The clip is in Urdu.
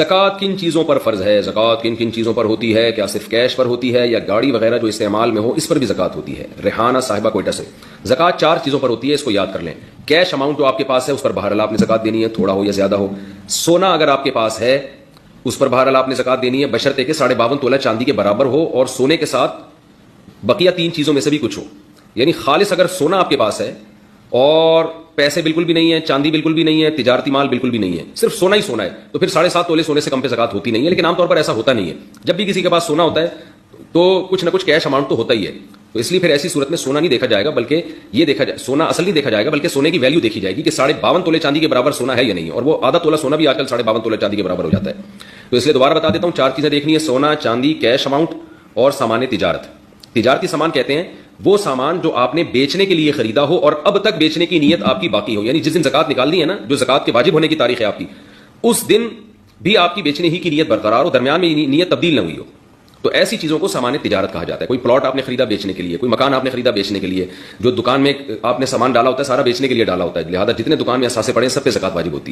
زکوٰۃ کن چیزوں پر فرض ہے؟ زکوٰۃ کن کن چیزوں پر ہوتی ہے؟ کیا صرف کیش پر ہوتی ہے یا گاڑی وغیرہ جو استعمال میں ہو اس پر بھی زکوٰۃ ہوتی ہے؟ ریحانہ صاحبہ کوئٹہ سے. زکوٰۃ 4 چیزوں پر ہوتی ہے، اس کو یاد کر لیں. کیش اماؤنٹ جو آپ کے پاس ہے اس پر بہرحال آپ نے زکوٰۃ دینی ہے، تھوڑا ہو یا زیادہ ہو. سونا اگر آپ کے پاس ہے اس پر بہرحال آپ نے زکوٰۃ دینی ہے، بشرطے کہ 52.5 تولہ چاندی کے برابر ہو اور سونے کے ساتھ بقیہ 3 چیزوں میں سے بھی کچھ ہو. یعنی خالص اگر سونا آپ کے پاس ہے اور پیسے بالکل بھی نہیں ہے، چاندی بالکل بھی نہیں ہے، تجارتی مال بالکل بھی نہیں ہے، صرف سونا ہی سونا ہے، تو پھر 7.5 تولے سونے سے کم پہ زکوٰۃ ہوتی نہیں ہے. لیکن عام طور پر ایسا ہوتا نہیں ہے. جب بھی کسی کے پاس سونا ہوتا ہے تو کچھ نہ کچھ کیش اماؤنٹ تو ہوتا ہی ہے. تو اس لیے پھر ایسی صورت میں سونا نہیں دیکھا جائے گا، بلکہ یہ دیکھا جائے سونا اصل نہیں دیکھا جائے گا، بلکہ سونے کی ویلیو دیکھی جائے گی کہ 52.5 تولے چاندی کے برابر سونا ہے یا نہیں. اور وہ آدھا تولہ سونا بھی آج کل 52.5 تولے چاندی کے برابر ہو جاتا ہے. تو اس لیے دوبارہ بتا دیتا ہوں، 4 چیزیں دیکھنی ہے: سونا، چاندی، کیش اماؤنٹ اور سامان تجارت. تجارتی سامان کہتے ہیں وہ سامان جو آپ نے بیچنے کے لیے خریدا ہو اور اب تک بیچنے کی نیت آپ کی باقی ہو. یعنی جس دن زکوٰۃ نکالنی ہے نا، جو زکوٰۃ کے واجب ہونے کی تاریخ ہے آپ کی، اس دن بھی آپ کی بیچنے ہی کی نیت برقرار ہو، درمیان میں نیت تبدیل نہ ہوئی ہو. تو ایسی چیزوں کو سامان تجارت کہا جاتا ہے. کوئی پلاٹ آپ نے خریدا بیچنے کے لیے، کوئی مکان آپ نے خریدا بیچنے کے لیے، جو دکان میں آپ نے سامان ڈالا ہوتا ہے سارا بیچنے کے لیے ڈالا ہوتا ہے، لہٰذا جتنے دکان میں اثاثے پڑے ہیں سب پہ زکوٰۃ واجب ہوتی ہے.